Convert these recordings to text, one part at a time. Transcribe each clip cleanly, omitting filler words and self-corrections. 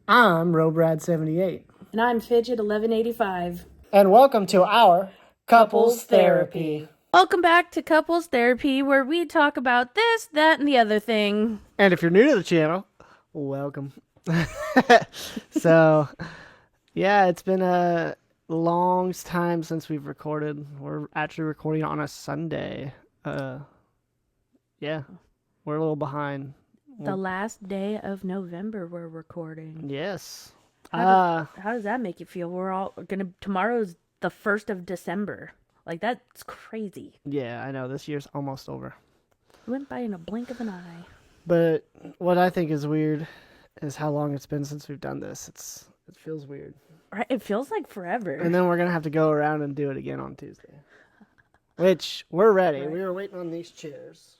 I'm Robrad78. And I'm Fidget 1185. And welcome to our Couples Therapy. Welcome back to Couples Therapy, where we talk about this, that, and the other thing. And if you're new to the channel, welcome. So, yeah, it's been a long time since we've recorded. We're actually recording on a Sunday. Yeah, we're a little behind. The last day of November we're recording. Yes. How does that make you feel? Tomorrow's the 1st of December. Like, that's crazy. Yeah, I know. This year's almost over. It went by in a blink of an eye. But what I think is weird is how long it's been since we've done this. It feels weird. Right? It feels like forever. And then we're going to have to go around and do it again on Tuesday. Which, we're ready. Right. We were waiting on these chairs.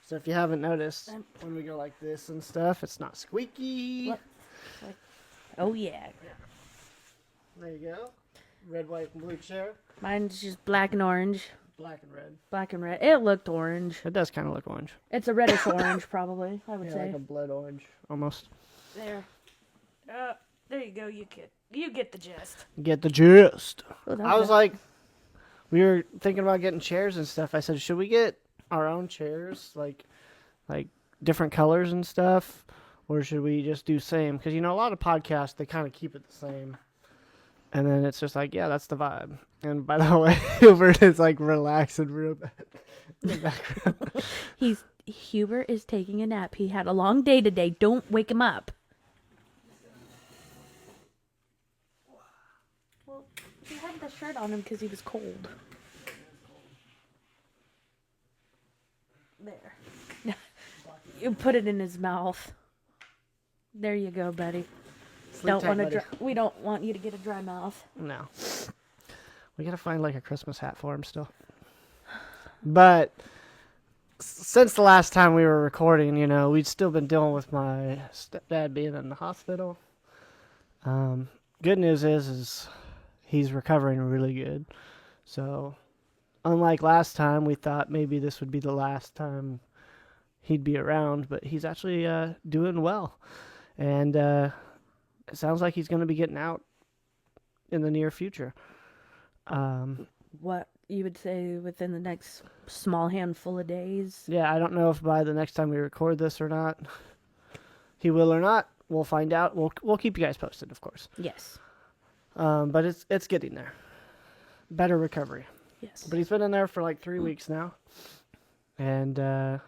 So if you haven't noticed, when we go like this and stuff, it's not squeaky. What? Oh, yeah. There you go. Red, white, and blue chair. Mine's just black and orange. Black and red. Black and red. It looked orange. It does kind of look orange. It's a reddish orange, probably, I would Yeah, say. like a blood orange, almost. There. There you go. You get the gist. Get the gist. Oh, I was like, we were thinking about getting chairs and stuff. I said, should we get our own chairs, like different colors and stuff, or should we just do same? Because a lot of podcasts they kind of keep it the same, and then it's just like, yeah, that's the vibe. And by the way, Hubert is like relaxing real bad in the background. Hubert is taking a nap. He had a long day today. Don't wake him up. Well, he had the shirt on him because he was cold. There. You put it in his mouth. There you go, buddy. We don't want you to get a dry mouth. No. We gotta find like a Christmas hat for him still. But since the last time we were recording, we'd still been dealing with my stepdad being in the hospital. Good news is he's recovering really good. So, unlike last time, we thought maybe this would be the last time he'd be around, but he's actually doing well. And it sounds like he's going to be getting out in the near future. What you would say within the next small handful of days? Yeah, I don't know if by the next time we record this or not, he will or not. We'll find out. We'll keep you guys posted, of course. Yes. But it's getting there. Better recovery. Yes. But he's been in there for like 3 weeks now. And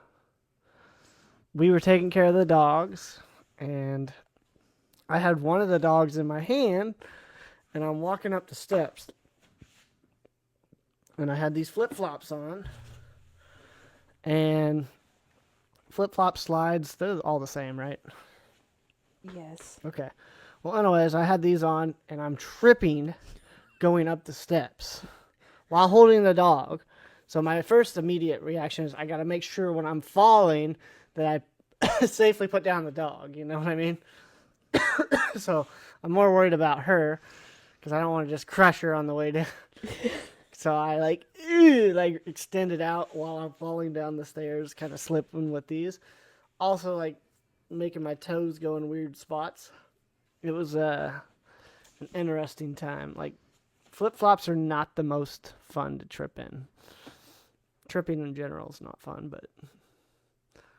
we were taking care of the dogs. And I had one of the dogs in my hand. And I'm walking up the steps. And I had these flip-flops on. And flip-flop slides, they're all the same, right? Yes. Okay. Well, anyways, I had these on, and I'm tripping going up the steps while holding the dog. So my first immediate reaction is I got to make sure when I'm falling that I safely put down the dog. You know what I mean? So I'm more worried about her because I don't want to just crush her on the way down. So I like extended out while I'm falling down the stairs, kind of slipping with these. Also, like making my toes go in weird spots. It was an interesting time. Like, flip-flops are not the most fun to trip in. Tripping in general is not fun, but...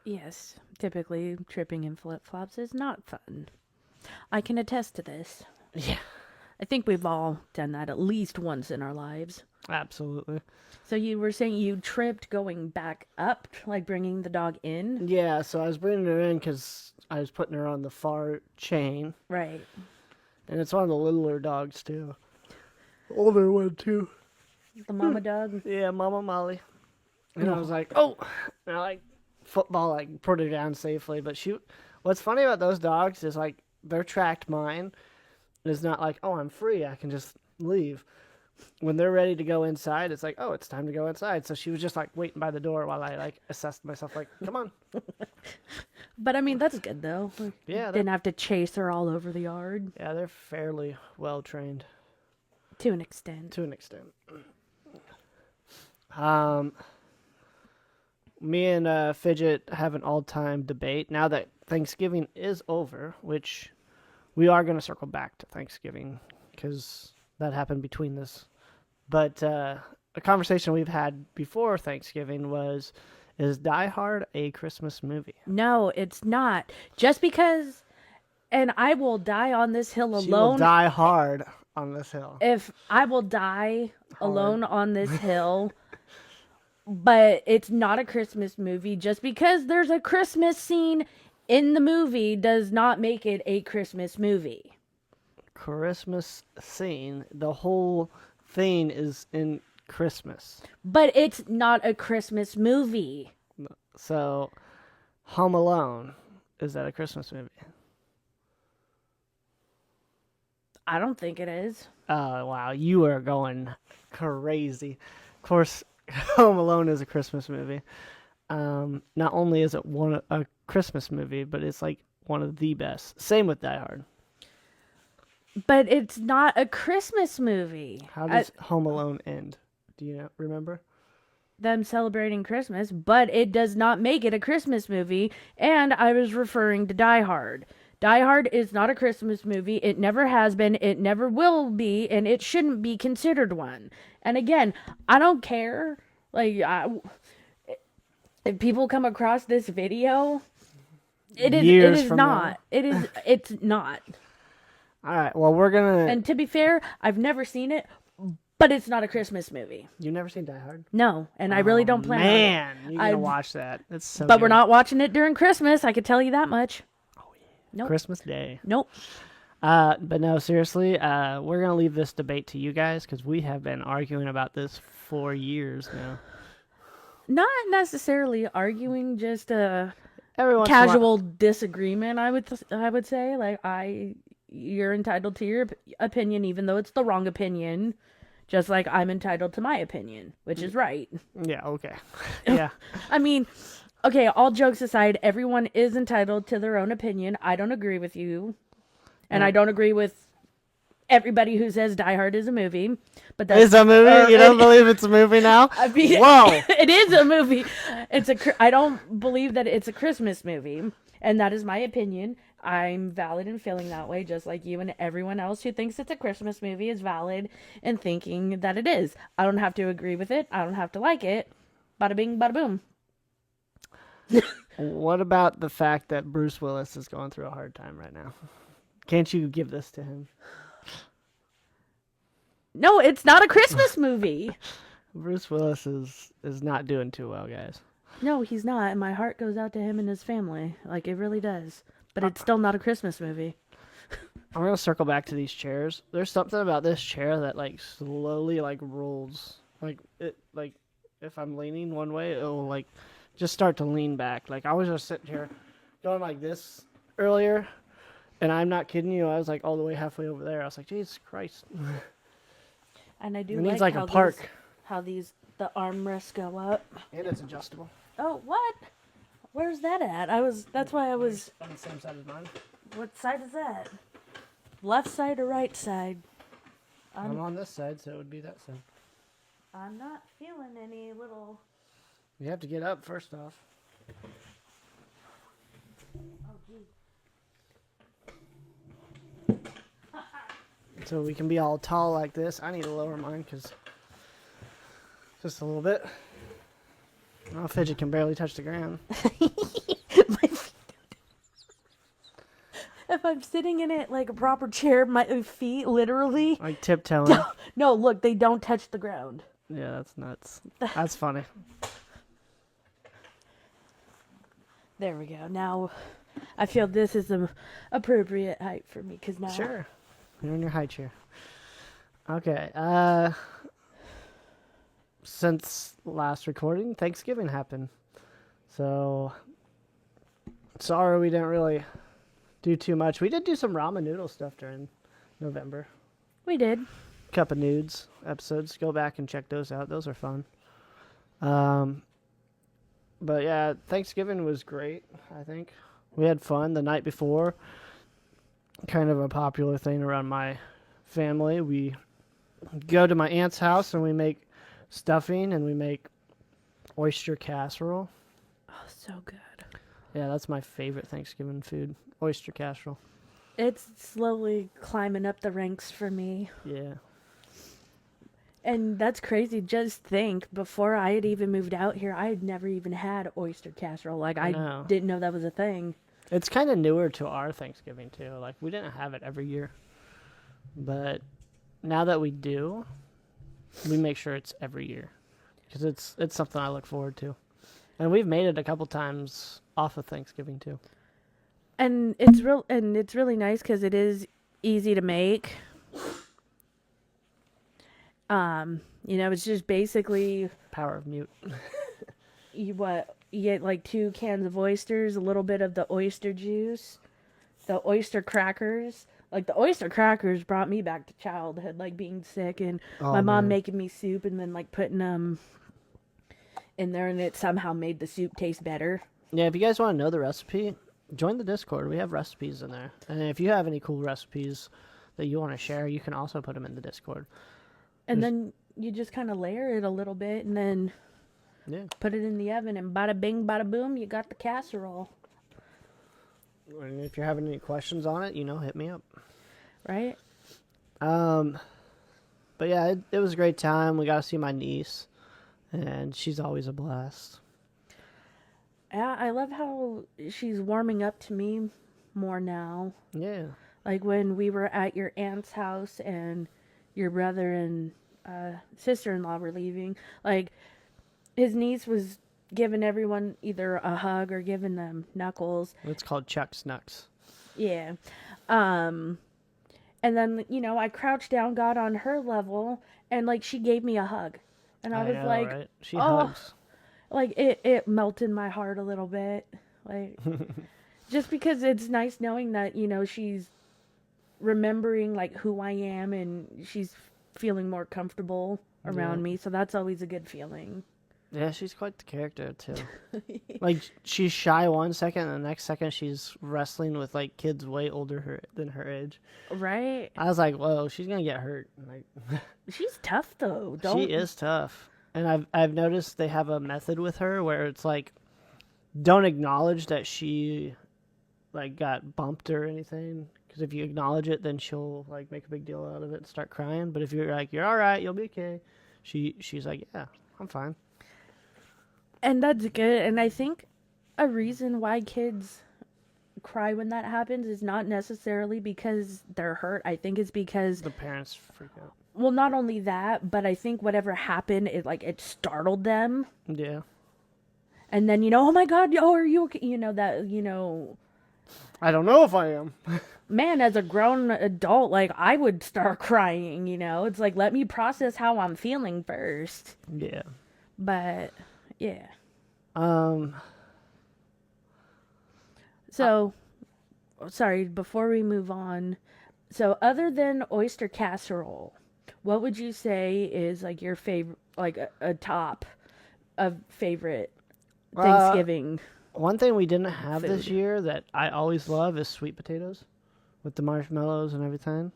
Yes, typically tripping in flip-flops is not fun. I can attest to this. Yeah. I think we've all done that at least once in our lives. Absolutely. So you were saying you tripped going back up, like bringing the dog in? Yeah, so I was bringing her in because I was putting her on the far chain. Right. And it's one of the littler dogs, too. Older one, too. The mama dog? Yeah, Mama Molly. And I was like, oh! And I, football, put her down safely. But what's funny about those dogs is, their tracked mind is not like, oh, I'm free, I can just leave. When they're ready to go inside, it's like, oh, it's time to go inside. So she was just waiting by the door while I assessed myself, come on. But I mean, that's good though. Yeah. Didn't have to chase her all over the yard. Yeah, they're fairly well trained. To an extent. Me and Fidget have an all-time debate now that Thanksgiving is over, which we are going to circle back to Thanksgiving because that happened between this. But a conversation we've had before Thanksgiving was, is Die Hard a Christmas movie? No, it's not. Just because, and I will die on this hill alone. She will die hard on this hill. If I will die alone on this hill, but it's not a Christmas movie. Just because there's a Christmas scene in the movie does not make it a Christmas movie. Christmas scene, the whole thing is in Christmas. But it's not a Christmas movie. So, Home Alone, is that a Christmas movie? I don't think it is. Oh, wow. You are going crazy. Of course, Home Alone is a Christmas movie. Not only is it a Christmas movie, but it's like one of the best. Same with Die Hard. But it's not a Christmas movie. How does Home Alone end? Do you remember? Them celebrating Christmas, but it does not make it a Christmas movie. And I was referring to Die Hard. Die Hard is not a Christmas movie. It never has been. It never will be. And it shouldn't be considered one. And again, I don't care. Like, if people come across this video, it's not. All right. Well, we're going to... And to be fair, I've never seen it, but it's not a Christmas movie. You've never seen Die Hard? No, and I really don't plan on it. Man, you're going to watch that. It's so But good. we're not watching it during Christmas, I can tell you that much. Oh, yeah. Nope. Christmas Day. Nope. But no, seriously, we're going to leave this debate to you guys because we have been arguing about this for years now. Not necessarily arguing, just a Everyone's casual disagreement, I would say. Like, you're entitled to your opinion, even though it's the wrong opinion. Just like I'm entitled to my opinion, which is right. Yeah, okay. Yeah. I mean, okay, all jokes aside, everyone is entitled to their own opinion. I don't agree with you. And I don't agree with everybody who says Die Hard is a movie. But that's It's a movie? You don't believe it's a movie now? I mean, whoa! It is a movie. I don't believe that it's a Christmas movie. And that is my opinion. I'm valid in feeling that way, just like you and everyone else who thinks it's a Christmas movie is valid in thinking that it is. I don't have to agree with it. I don't have to like it. Bada bing, bada boom. What about the fact that Bruce Willis is going through a hard time right now? Can't you give this to him? No, it's not a Christmas movie. Bruce Willis is not doing too well, guys. No, he's not. And my heart goes out to him and his family. Like, it really does. But it's still not a Christmas movie. I'm going to circle back to these chairs. There's something about this chair that, like, slowly, like, rolls. Like, if I'm leaning one way, it'll, like, just start to lean back. Like, I was just sitting here going like this earlier, and I'm not kidding you. I was, like, all the way halfway over there. I was like, Jesus Christ. And I do It needs, like like, a park. the armrests go up. And it's adjustable. Oh, what? Where's that at? That's why I was... On the same side as mine. What side is that? Left side or right side? I'm on this side, so it would be that side. I'm not feeling any little... You have to get up first off. Oh, geez. So we can be all tall like this. I need to lower mine because just a little bit. Oh, Fidget can barely touch the ground. If I'm sitting in it like a proper chair, my feet literally... Like tiptoeing. No, look, they don't touch the ground. Yeah, that's nuts. That's funny. There we go. Now, I feel this is the appropriate height for me because now... Sure. You're in your high chair. Okay. Since last recording, Thanksgiving happened. So, sorry we didn't really do too much. We did do some ramen noodle stuff during November. We did. Cup of Nudes episodes. Go back and check those out. Those are fun. But yeah, Thanksgiving was great, I think. We had fun the night before. Kind of a popular thing around my family. We go to my aunt's house and we make stuffing and we make oyster casserole. Oh, so good. Yeah, that's my favorite Thanksgiving food. Oyster casserole. It's slowly climbing up the ranks for me. Yeah. And that's crazy. Just think, before I had even moved out here, I had never even had oyster casserole. Like, I I know. didn't know that was a thing. It's kind of newer to our Thanksgiving too. Like we didn't have it every year, but now that we do, we make sure it's every year because it's something I look forward to, and we've made it a couple times off of Thanksgiving too. And it's really nice because it is easy to make. It's just basically Power of mute. you get like 2 cans of oysters, a little bit of the oyster juice, the oyster crackers. Like the oyster crackers brought me back to childhood, like being sick and my mom making me soup and then like putting them in there, and it somehow made the soup taste better. Yeah, if you guys want to know the recipe, join the Discord. We have recipes in there, and if you have any cool recipes that you want to share, you can also put them in the Discord. And then you just kind of layer it a little bit and then put it in the oven, and bada bing, bada boom, you got the casserole. And if you're having any questions on it, hit me up. Right? But yeah, it was a great time. We got to see my niece, and she's always a blast. Yeah, I love how she's warming up to me more now. Yeah. Like when we were at your aunt's house and your brother and sister-in-law were leaving, like his niece was giving everyone either a hug or giving them knuckles. It's called Chuck Snucks. Yeah. And then, I crouched down, got on her level, and like she gave me a hug. And I was know, like, right? She hugs. Like it melted my heart a little bit. Like just because it's nice knowing that, she's remembering like who I am and she's feeling more comfortable around me. So that's always a good feeling. Yeah, she's quite the character too. Like she's shy one second, and the next second she's wrestling with like kids way older than her age. Right? I was like, whoa, she's gonna get hurt. Like, she's tough though. She is tough, and I've noticed they have a method with her where it's like, don't acknowledge that she like got bumped or anything, because if you acknowledge it, then she'll like make a big deal out of it and start crying. But if you're like, you're all right, you'll be okay, she's like, yeah, I'm fine. And that's good. And I think a reason why kids cry when that happens is not necessarily because they're hurt. I think it's because the parents freak out. Well, not only that, but I think whatever happened, it startled them. Yeah. And then, oh my God, are you okay? I don't know if I am. Man, as a grown adult, like, I would start crying, It's like, let me process how I'm feeling first. Yeah. But, yeah. So, sorry, before we move on. So, other than oyster casserole, what would you say is, like, your favorite, like, a top of favorite Thanksgiving? One thing we didn't have food. this year that I always love is sweet potatoes with the marshmallows and everything,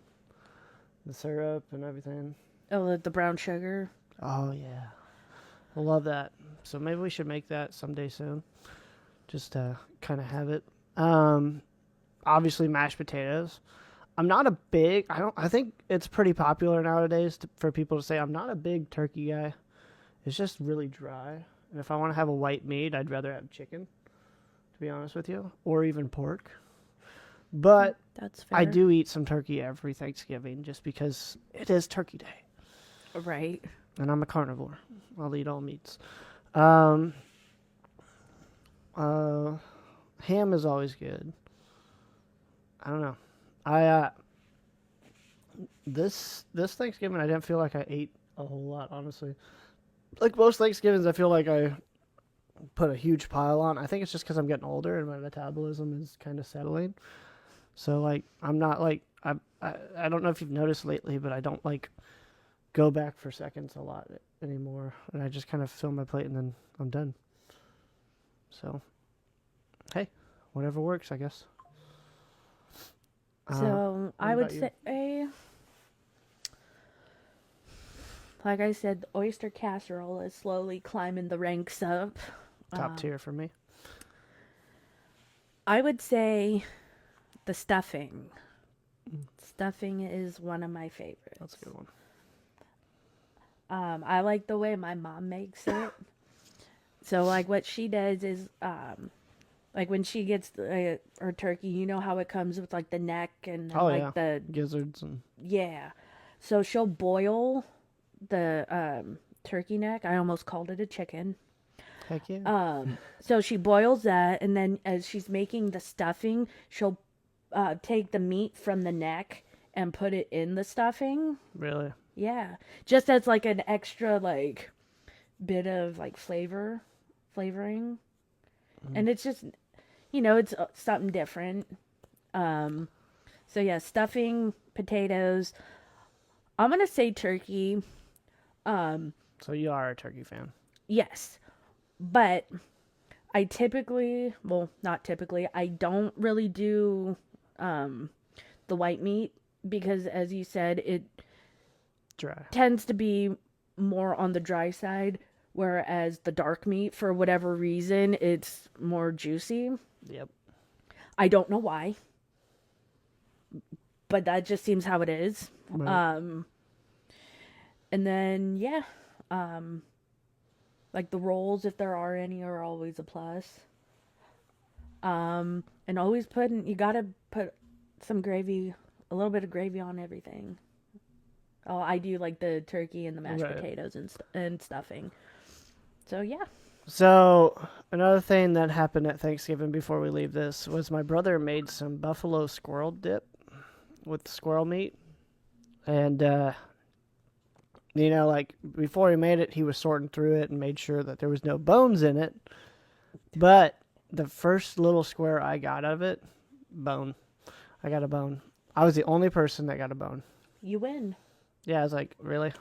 the syrup and everything. Oh, the brown sugar. Oh yeah, I love that. So maybe we should make that someday soon, just to kind of have it. Obviously mashed potatoes. I'm not a big. I think it's pretty popular nowadays for people to say I'm not a big turkey guy. It's just really dry, and if I want to have a white meat, I'd rather have chicken. To be honest with you, or even pork. But that's fair. I do eat some turkey every Thanksgiving just because it is Turkey Day. Right. And I'm a carnivore. I'll eat all meats. Ham is always good. I don't know. This Thanksgiving I didn't feel like I ate a whole lot, honestly. Like most Thanksgivings, I feel like I put a huge pile on. I think it's just because I'm getting older and my metabolism is kind of settling. So like I'm not like I don't know if you've noticed lately, but I don't like go back for seconds a lot anymore, and I just kind of fill my plate and then I'm done. So hey, whatever works, I guess. So I would say, like I said, the oyster casserole is slowly climbing the ranks up. Top tier for me. I would say the stuffing. stuffing is one of my favorites. That's a good one. I like the way my mom makes it. So, like, what she does is, like, when she gets her turkey, you know how it comes with, like, the neck and, Oh, like, yeah. the... Gizzards and... Yeah. So she'll boil the turkey neck. I almost called it a chicken. Heck yeah. So she boils that, and then as she's making the stuffing, she'll take the meat from the neck and put it in the stuffing. Really? Yeah. Just as, like, an extra, like, bit of, like, flavoring. And it's just, you know, it's something different. So yeah, stuffing, potatoes. I'm gonna say turkey. So you are a turkey fan. Yes, but I typically, well, not typically, I don't really do the white meat because, as you said, it Dry. tends to be more on the dry side, whereas the dark meat, for whatever reason, it's more juicy. Yep. I don't know why, but that just seems how it is. Right. And then, yeah, like the rolls, if there are any, are always a plus. And always you gotta put some gravy, a little bit of gravy on everything. Oh, I do like the turkey and the mashed Right. potatoes and stuffing. So, yeah. So another thing that happened at Thanksgiving before we leave this was my brother made some buffalo squirrel dip with squirrel meat. And, you know, like before he made it, he was sorting through it and made sure that there was no bones in it. But the first little square I got out of it, bone. I got a bone. I was the only person that got a bone. You win. Yeah, I was like, really?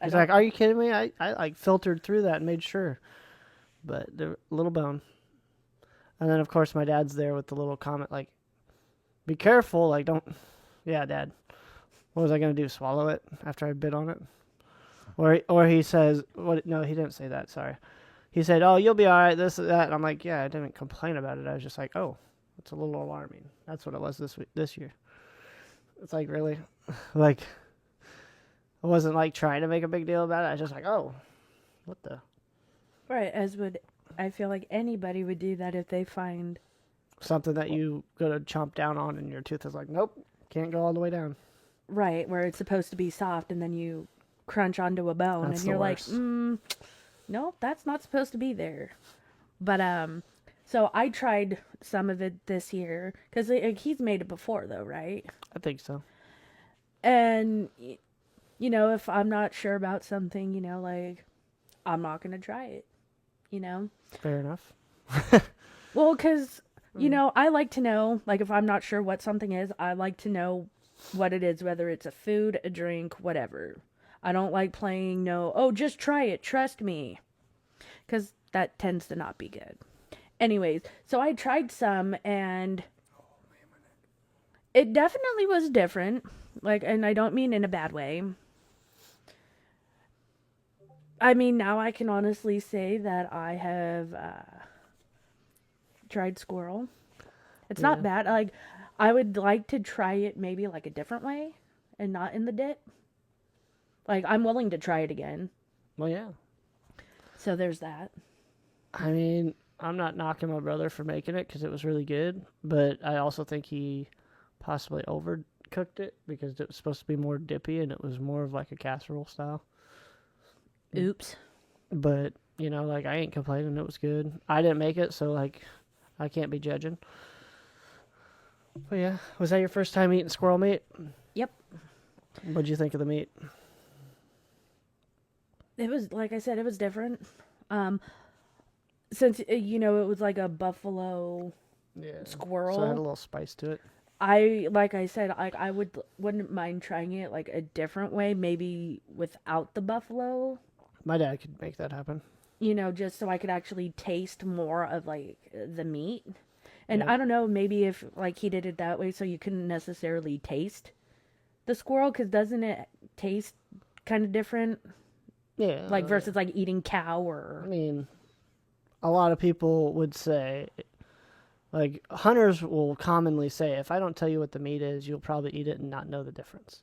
He's like, are you kidding me? I like filtered through that and made sure. But the little bone. And then, of course, my dad's there with the little comment, like, be careful. Like, don't. Yeah, Dad. What was I going to do? Swallow it after I bit on it? Or he says, what? No, he didn't say that. Sorry. He said, oh, you'll be all right, this and that. And I'm like, yeah, I didn't complain about it. I was just like, oh, it's a little alarming. That's what it was this year. It's like, really? Like, I wasn't like trying to make a big deal about it. I was just like, oh, what the? Right, I feel like anybody would do that if they find Something that you gotta chomp down on and your tooth is like, nope, can't go all the way down. right where it's supposed to be soft and then you crunch onto a bone That's and the you're worst. like, no, that's not supposed to be there. But so I tried some of it this year because he's made it before though, right? I think so. And you know, if I'm not sure about something, you know, like I'm not gonna try it, you know. Fair enough. Well, because you know, I like to know, like, if I'm not sure what something is, I like to know what it is, whether it's a food, a drink, whatever. I don't like playing just try it, trust me. Because that tends to not be good. Anyways, so I tried some and it definitely was different. Like, and I don't mean in a bad way. I mean, now I can honestly say that I have tried squirrel. It's not bad. Like, I would like to try it maybe like a different way and not in the dip. Like, I'm willing to try it again. Well, yeah. So there's that. I mean, I'm not knocking my brother for making it because it was really good, but I also think he possibly overcooked it because it was supposed to be more dippy and it was more of like a casserole style. Oops. But, you know, like, I ain't complaining. It was good. I didn't make it, so, like, I can't be judging. But, yeah. Was that your first time eating squirrel meat? Yep. What'd you think of the meat? It was, like I said, it was different. Since, you know, it was like a buffalo squirrel. So it had a little spice to it. Like I said, I wouldn't mind trying it like a different way, maybe without the buffalo. My dad could make that happen. You know, just so I could actually taste more of like the meat. And Yep. I don't know, maybe if like he did it that way so you couldn't necessarily taste the squirrel, because doesn't it taste kind of different? Yeah. Like versus like eating cow or... I mean, a lot of people would say, Like hunters will commonly say, if I don't tell you what the meat is, you'll probably eat it and not know the difference.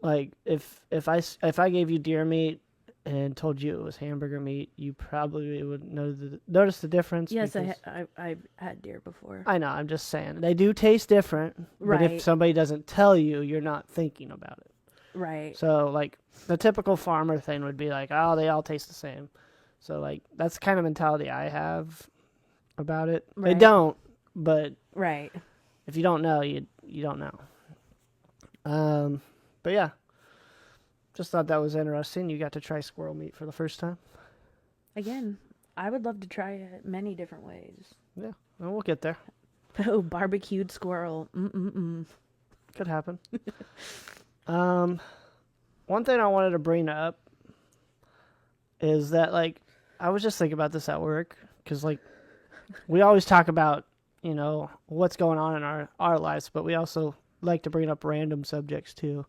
Like if I gave you deer meat and told you it was hamburger meat, you probably would notice the difference. Yes, I've had deer before. I know. I'm just saying they do taste different. But if Right. somebody doesn't tell you, you're not thinking about it. Right. So like the typical farmer thing would be like, oh, they all taste the same. So like that's the kind of mentality I have about it. They Right. don't, but Right. if you don't know, you don't know. But yeah, just thought that was interesting. You got to try squirrel meat for the first time. Again, I would love to try it many different ways. Yeah, well, we'll get there. Oh, barbecued squirrel. Mm-mm-mm. Could happen. One thing I wanted to bring up is that like I was just thinking about this at work because like we always talk about what's going on in our lives, but we also like to bring up random subjects too.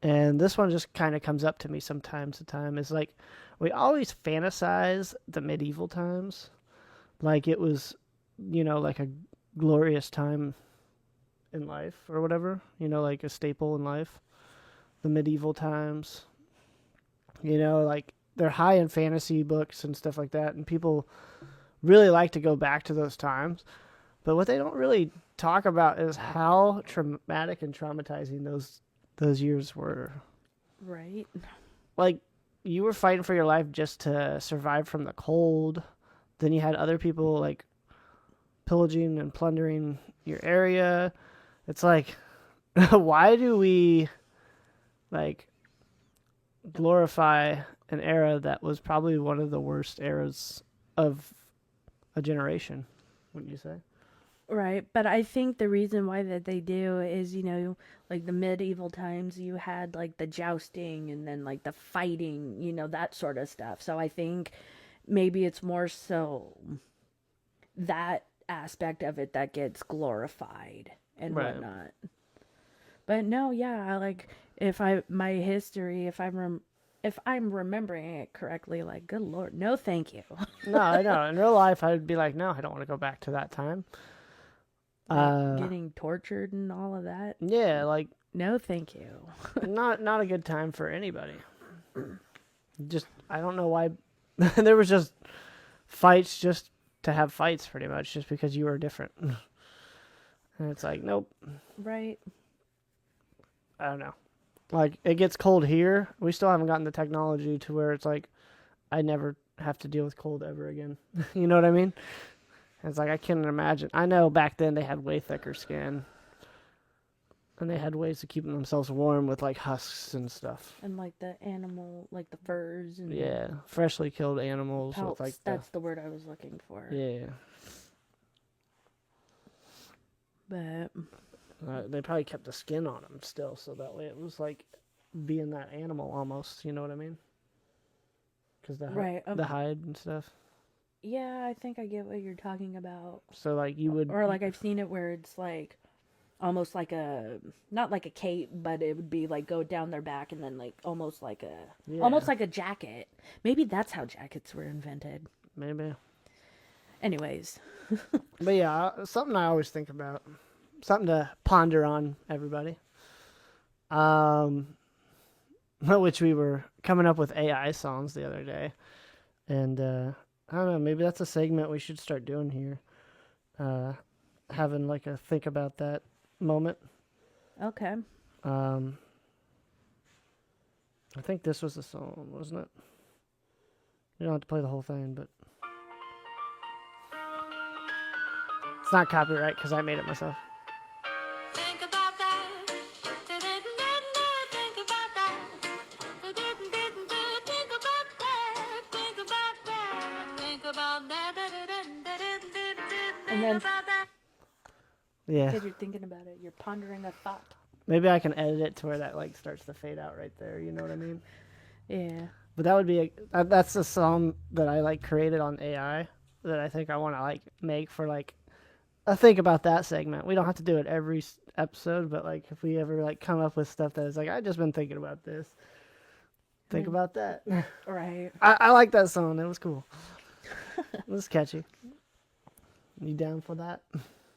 And this one just kind of comes up to me sometimes. The time is like we always fantasize the medieval times, like it was, like a glorious time in life or whatever. Like a staple in life. The medieval times. Like they're high in fantasy books and stuff like that, and people really like to go back to those times. But what they don't really talk about is how traumatic and traumatizing those years were. Right. Like you were fighting for your life just to survive from the cold. Then you had other people like pillaging and plundering your area. It's like why do we like glorify an era that was probably one of the worst eras of a generation, wouldn't you say? Right, but I think the reason why that they do is, like the medieval times, you had like the jousting and then like the fighting, that sort of stuff. So I think maybe it's more so that aspect of it that gets glorified and Right. whatnot. But no, yeah, like if I'm remembering it correctly, like good lord, no, thank you. No, I know. In real life, I'd be like, no, I don't want to go back to that time. Like getting tortured and all of that. Yeah, like No, thank you. not a good time for anybody. Just I don't know why there was just fights just to have fights, pretty much, just because you were different. And it's like, nope. Right. I don't know. Like it gets cold here. We still haven't gotten the technology to where it's like I never have to deal with cold ever again. You know what I mean? It's like I can't imagine. I know back then they had way thicker skin, and they had ways of keeping themselves warm with like husks and stuff. And like the animal, like the furs and Yeah, freshly killed animals pelts. with like That's the word I was looking for. yeah. But They probably kept the skin on them still, so that way it was like being that animal almost. You know what I mean? Because the hide and stuff. yeah, I think I get what you're talking about. So like you would, Or like I've seen it where it's like almost like not like a cape, but it would be like go down their back and then like almost like a jacket. Maybe that's how jackets were invented. maybe. Anyways, But yeah, something I always think about, something to ponder on, everybody. Which we were coming up with AI songs the other day, and I don't know, maybe that's a segment we should start doing here. Having like a think about that moment. okay. I think this was the song, wasn't it? You don't have to play the whole thing, but it's not copyright because I made it myself. Think about that. Think about that. Think about that. Think about that. Think about that. And then About that. Yeah, because you're thinking about it, you're pondering a thought. maybe I can edit it to where that like starts to fade out right there. You know what I mean? Yeah. But that would be that's the song that I like created on AI that I think I want to like make for like a think about that segment. We don't have to do it every episode, but like if we ever like come up with stuff that is like I just been thinking about this, think about that. Right. I like that song. It was cool. It was catchy. You down for that?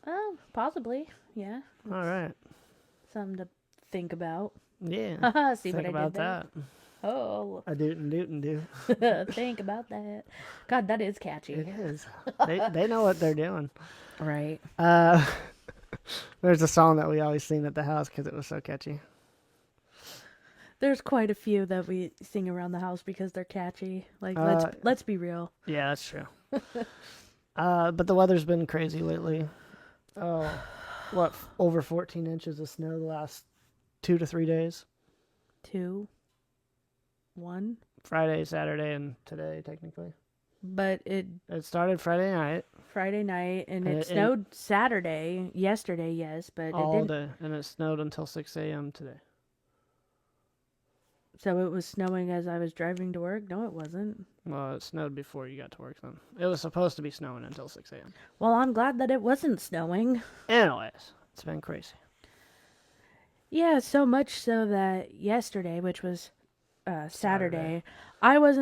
Oh, possibly. Yeah. All right. Something to think about. Yeah. See Think what I about did there? that. Oh, A doot and do. think about that. God, that is catchy. It is. They know what they're doing. Right. There's a song that we always sing at the house because it was so catchy. There's quite a few that we sing around the house because they're catchy. Like, let's be real. Yeah, that's true. But the weather's been crazy lately. Oh, what? Over 14 inches of snow the last 2 to 3 days. 2, 1. Friday, Saturday, and today, technically. But it It started Friday night. Friday night and And it snowed Saturday, yesterday, yes, but it all didn't. day, and it snowed until 6 a.m. today. So it was snowing as I was driving to work? No, it wasn't. Well, it snowed before you got to work then. It was supposed to be snowing until 6 a.m. Well, I'm glad that it wasn't snowing. Anyways, it's been crazy. Yeah, so much so that yesterday, which was Saturday, I was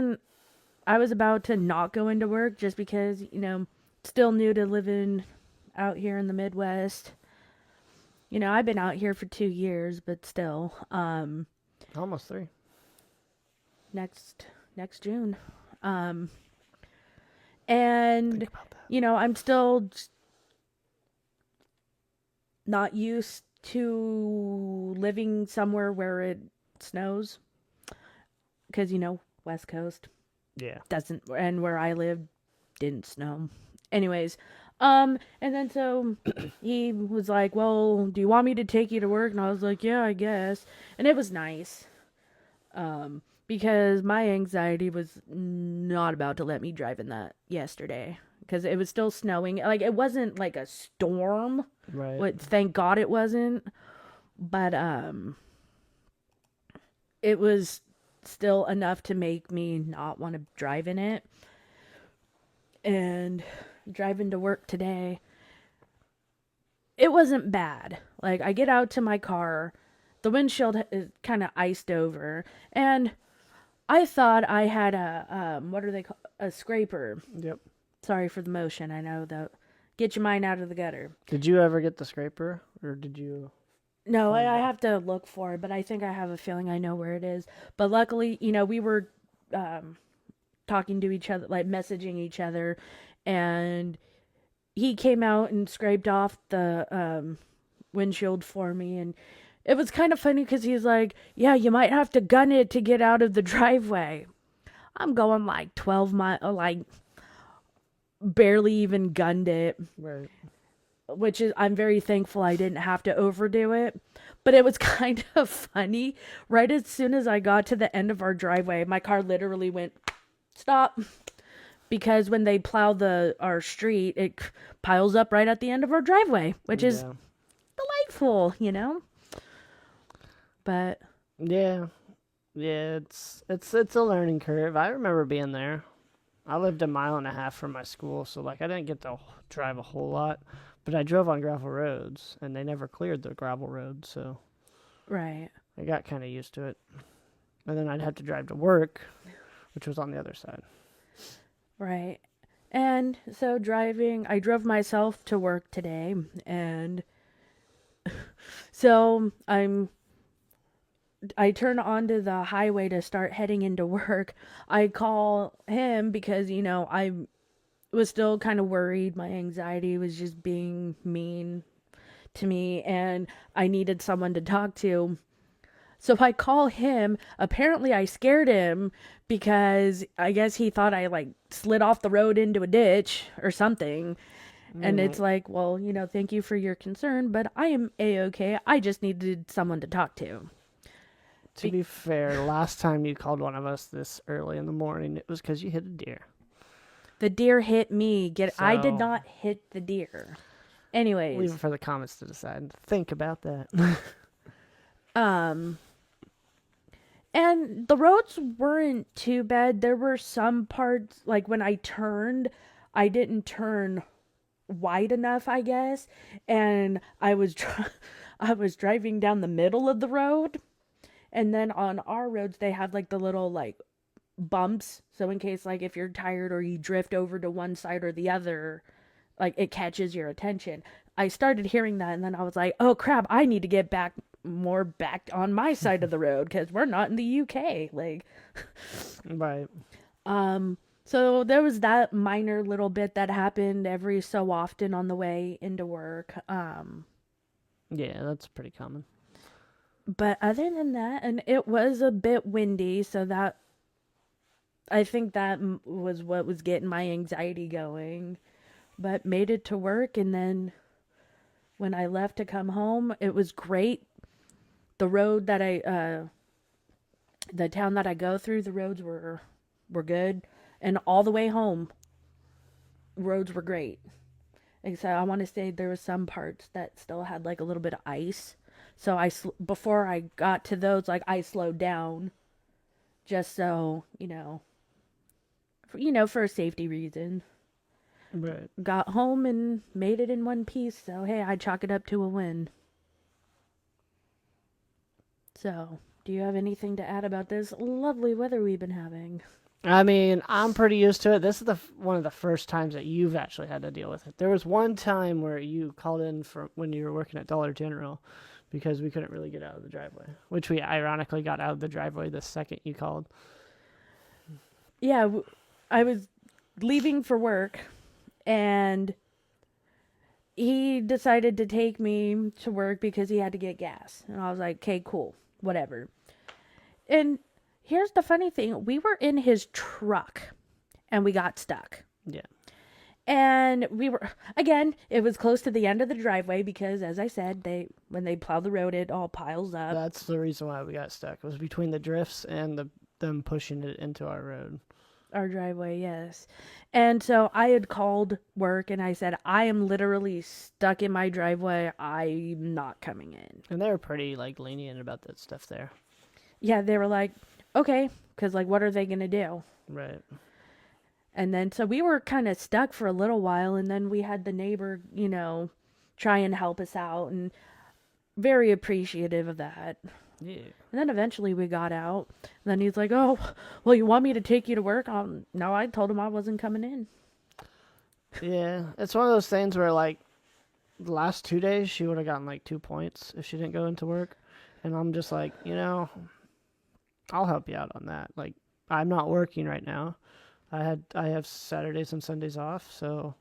about to not go into work just because, still new to living out here in the Midwest. I've been out here for 2 years, but still, Almost 3. next June. And Think about that. I'm still not used to living somewhere where it snows because West Coast Yeah. doesn't, and where I live didn't snow. Anyways, and then so he was like, "Well, do you want me to take you to work?" And I was like, "Yeah, I guess." And it was nice. Because my anxiety was not about to let me drive in that yesterday because it was still snowing. Like, it wasn't like a storm. Right. Thank God it wasn't. But it was still enough to make me not want to drive in it. And driving to work today, it wasn't bad. Like, I get out to my car, the windshield is kind of iced over, and I thought I had a scraper. Yep. Sorry for the motion. I know that. Get your mind out of the gutter. Did you ever get the scraper, or did you? No, I have to look for it, but I think I have a feeling I know where it is. But luckily, we were talking to each other, like messaging each other, and he came out and scraped off the windshield for me, and it was kind of funny because he's like, "Yeah, you might have to gun it to get out of the driveway." I'm going like 12 miles, like barely even gunned it, Right. which is, I'm very thankful I didn't have to overdo it. But it was kind of funny. Right as soon as I got to the end of our driveway, my car literally went, stop. Because when they plow our street, it piles up right at the end of our driveway, which is delightful, But Yeah. Yeah, it's a learning curve. I remember being there. I lived a mile and a half from my school, so like I didn't get to drive a whole lot, but I drove on gravel roads, and they never cleared the gravel roads, so right. I got kind of used to it. And then I'd have to drive to work, which was on the other side. Right. And so I drove myself to work today, and so I turn onto the highway to start heading into work. I call him because, I was still kind of worried. My anxiety was just being mean to me, and I needed someone to talk to. So I call him. Apparently I scared him because I guess he thought I like slid off the road into a ditch or something. And it's like, well, thank you for your concern, but I am A-okay. I just needed someone to talk to. To be fair, last time you called one of us this early in the morning, it was because you hit a deer. The deer hit me. I did So- not hit the deer. Anyways. Leave it for the comments to decide. Think about that. And the roads weren't too bad. There were some parts, like when I turned, I didn't turn wide enough, I guess. And I was driving down the middle of the road. And then on our roads, they have like the little like bumps. So in case like if you're tired or you drift over to one side or the other, like it catches your attention. I started hearing that, and then I was like, oh crap, I need to get back on my side of the road because we're not in the UK. Like, Right. so there was that minor little bit that happened every so often on the way into work. Yeah, that's pretty common. But other than that, and it was a bit windy, so that I think that was what was getting my anxiety going. But made it to work, and then when I left to come home, it was great. The road that the town that I go through, the roads were good, and all the way home, roads were great. Except I want to say there was some parts that still had like a little bit of ice. So before I got to those, like I slowed down, just so for a safety reason. Right. Got home and made it in one piece. So hey, I chalk it up to a win. So, do you have anything to add about this lovely weather we've been having? I mean, I'm pretty used to it. This is one of the first times that you've actually had to deal with it. There was one time where you called in for when you were working at Dollar General because we couldn't really get out of the driveway, which we ironically got out of the driveway the second you called. Yeah, I was leaving for work, and he decided to take me to work because he had to get gas. And I was like, okay, cool, whatever. And here's the funny thing. We were in his truck, and we got stuck. Yeah. And we were, again, it was close to the end of the driveway because, as I said, when they plow the road, it all piles up. That's the reason why we got stuck. It was between the drifts and them pushing it into our road. Our driveway, yes. And so I had called work and I said, I am literally stuck in my driveway. I'm not coming in. And they were pretty lenient about that stuff there. Yeah, they were like, okay, because what are they going to do? Right. And then so we were kind of stuck for a little while, and then we had the neighbor, try and help us out, and very appreciative of that. Yeah. And then eventually we got out. And then he's like, oh, well, you want me to take you to work? No, I told him I wasn't coming in. Yeah. It's one of those things where the last 2 days she would have gotten 2 points if she didn't go into work. And I'm just like, I'll help you out on that. I'm not working right now. I have Saturdays and Sundays off, so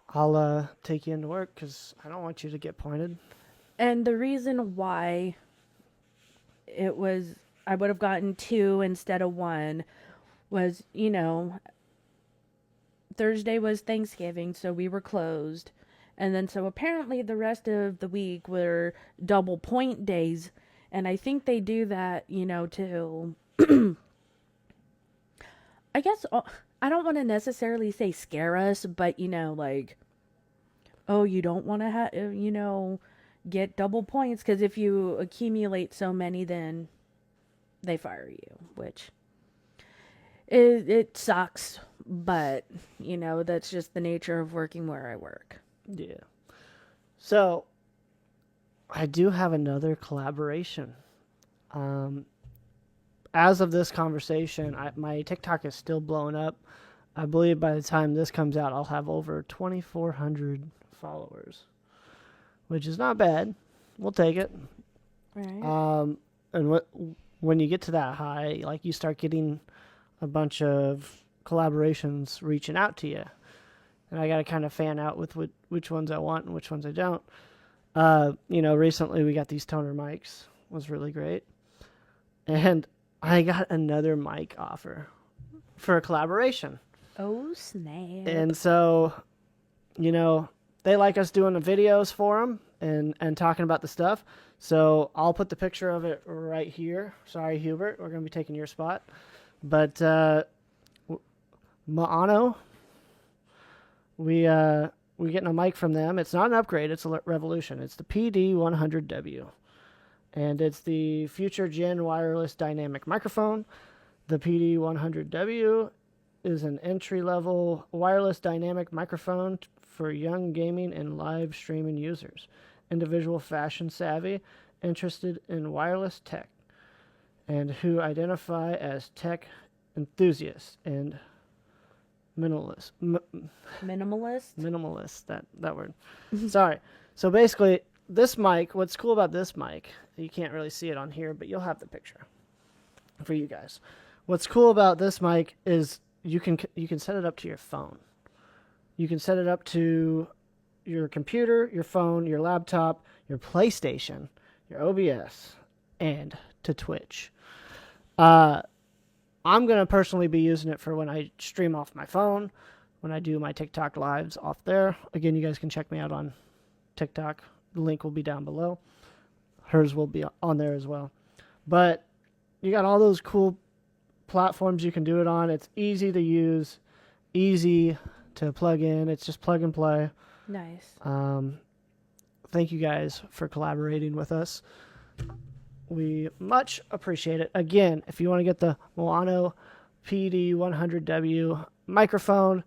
I'll take you into work because I don't want you to get pointed. And the reason why I would have gotten 2 instead of 1 was, Thursday was Thanksgiving, so we were closed. And then so apparently the rest of the week were double point days. And I think they do that, to I guess I don't want to necessarily say scare us, but oh, you don't want to have, get double points because if you accumulate so many, then they fire you, which it sucks, but that's just the nature of working where I work. Yeah. So I do have another collaboration. As of this conversation, my TikTok is still blowing up. I believe by the time this comes out, I'll have over 2,400 followers, which is not bad. We'll take it. Right. And when you get to that high, you start getting a bunch of collaborations reaching out to you, and I got to kind of fan out with which ones I want and which ones I don't. Recently we got these toner mics. Was really great, and I got another mic offer for a collaboration. Oh, snap. And so, they like us doing the videos for them and talking about the stuff. So I'll put the picture of it right here. Sorry, Hubert, we're going to be taking your spot. But Maano, we getting a mic from them. It's not an upgrade. It's a revolution. It's the PD100W. And it's the future gen wireless dynamic microphone. The PD100W is an entry-level wireless dynamic microphone for young gaming and live streaming users, individual fashion savvy, interested in wireless tech, and who identify as tech enthusiasts and Minimalist. Minimalist. Minimalist. That word. Sorry. So basically, this mic. What's cool about this mic? You can't really see it on here, but you'll have the picture for you guys. What's cool about this mic is you can set it up to your phone. You can set it up to your computer, your phone, your laptop, your PlayStation, your OBS, and to Twitch. I'm going to personally be using it for when I stream off my phone, when I do my TikTok lives off there. Again, you guys can check me out on TikTok. The link will be down below. Hers will be on there as well. But you got all those cool platforms you can do it on. It's easy to use, easy to plug in. It's just plug and play. Nice. Thank you guys for collaborating with us. We much appreciate it. Again, if you want to get the Milano PD100W microphone,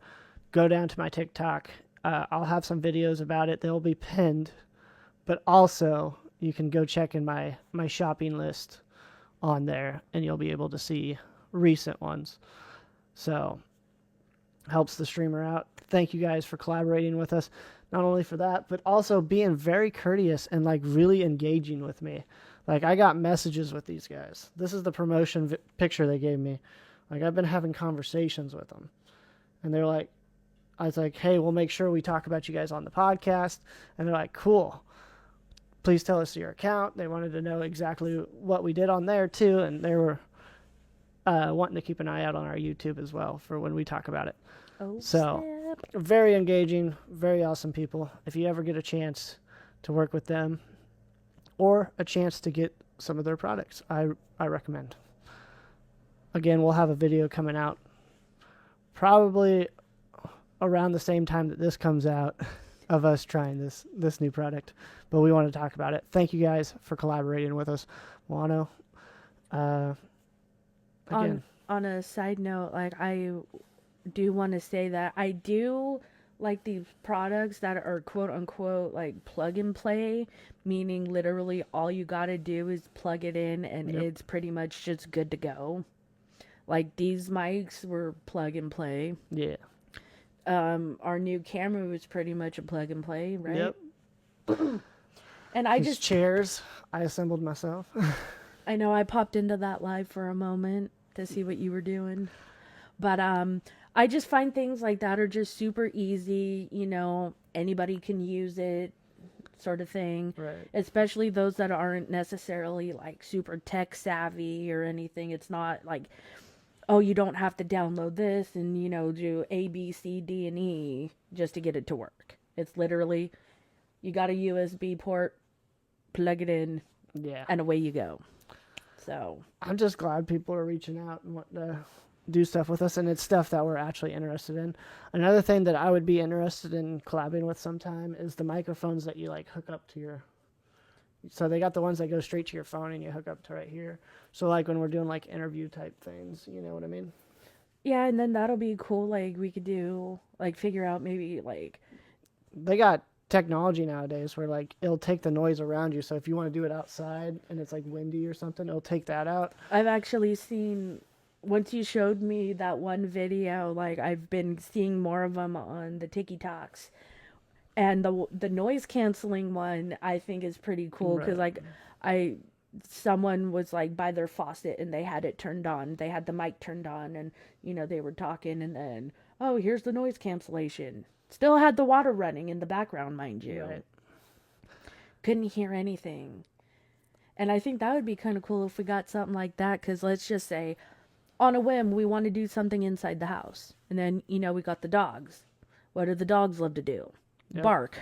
go down to my TikTok. I'll have some videos about it. They'll be pinned. But also, you can go check in my shopping list on there, and you'll be able to see recent ones. So, helps the streamer out. Thank you guys for collaborating with us. Not only for that, but also being very courteous and like really engaging with me. Like, I got messages with these guys. This is the promotion picture they gave me. Like, I've been having conversations with them. And they're like, I was like, hey, we'll make sure we talk about you guys on the podcast. And they're like, cool. Please tell us your account. They wanted to know exactly what we did on there, too. And they were wanting to keep an eye out on our YouTube as well for when we talk about it. Oh, So, snap. very engaging, very awesome people. If you ever get a chance to work with them or a chance to get some of their products, I recommend. Again, we'll have a video coming out probably around the same time that this comes out of us trying this new product. But we want to talk about it. Thank you guys for collaborating with us. Wano, again. On a side note, like, I do want to say that I do like these products that are quote unquote like plug and play, meaning literally all you gotta do is plug it in and Yep. it's pretty much just good to go. Like, these mics were plug and play. Yeah. Our new camera was pretty much a plug and play, right? Yep. And I These just chairs I assembled myself. I know I popped into that live for a moment to see what you were doing. But I just find things like that are just super easy, you know, anybody can use it, sort of thing. Right. Especially those that aren't necessarily like super tech savvy or anything. It's not like, oh, you don't have to download this and, you know, do A, B, C, D, and E just to get it to work. It's literally, you got a USB port, plug it in, Yeah. and away you go. So, I'm just glad people are reaching out and wanting to do stuff with us, and it's stuff that we're actually interested in. Another thing that I would be interested in collabing with sometime is the microphones that you like hook up to your. So they got the ones that go straight to your phone and you hook up to right here. So like when we're doing like interview type things, you know what I mean? yeah, and then that'll be cool. Like, we could do, like, figure out maybe, like, They got technology nowadays where like it'll take the noise around you. So if you want to do it outside and it's like windy or something, it'll take that out. I've actually seen, once you showed me that one video, like, I've been seeing more of them on the TikToks. And the noise canceling one, I think, is pretty cool because, Right. like, someone was like by their faucet and they had it turned on. They had the mic turned on, and, you know, they were talking, and then, oh, here's the noise cancellation. Still had the water running in the background, mind you. Right. Couldn't hear anything. And I think that would be kind of cool if we got something like that, because let's just say, on a whim, we want to do something inside the house. And then, you know, we got the dogs. What do the dogs love to do? Yep. Bark.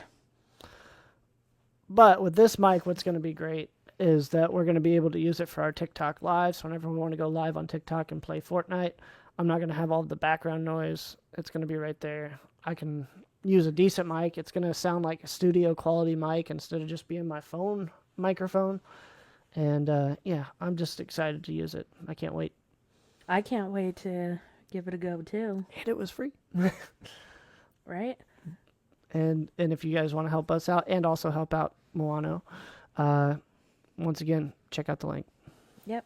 But with this mic, what's going to be great is that we're going to be able to use it for our TikTok lives. So whenever we want to go live on TikTok and play Fortnite, I'm not going to have all the background noise. It's going to be right there. I can use a decent mic. It's going to sound like a studio quality mic instead of just being my phone microphone. And yeah, I'm just excited to use it. I can't wait. I can't wait to give it a go, too. And it was free. Right? And if you guys want to help us out and also help out Milano, once again, check out the link. Yep.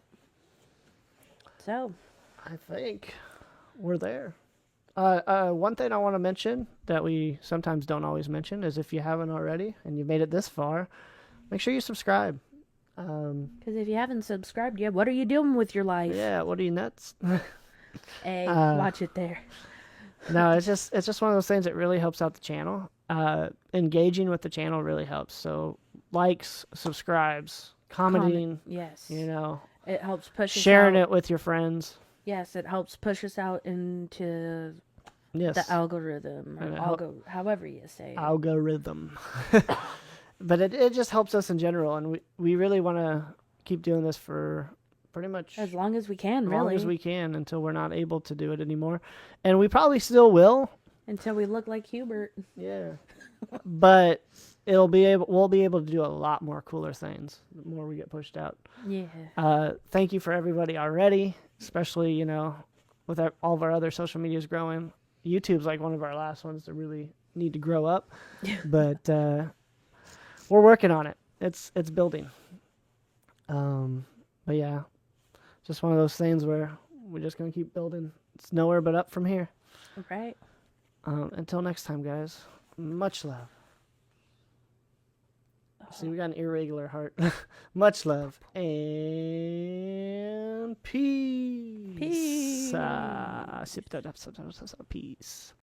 So, I think we're there. One thing I want to mention that we sometimes don't always mention is if you haven't already and you've made it this far, make sure you subscribe. Because if you haven't subscribed yet, what are you doing with your life? Yeah, what are you nuts? Hey, watch it there. No, it's just one of those things that really helps out the channel. Engaging with the channel really helps. So likes, subscribes, commenting, Yes. it helps push us sharing out. it with your friends. Yes, it helps push us out into Yes, the algorithm, And or it however you say it. algorithm. But it just helps us in general, and we really want to keep doing this for pretty much As long as we can, as really. long as we can until we're not able to do it anymore, and we probably still will. Until we look like Hubert. Yeah, but we'll be able to do a lot more cooler things the more we get pushed out. Yeah. Thank you for everybody already, especially with all of our other social medias growing. YouTube's like one of our last ones to really need to grow up, but we're working on it. It's building. But yeah, just one of those things where we're just gonna keep building. It's nowhere but up from here. Right. Until next time, guys. Much love. See, we got an irregular heart. Much love and peace. Peace. Peace.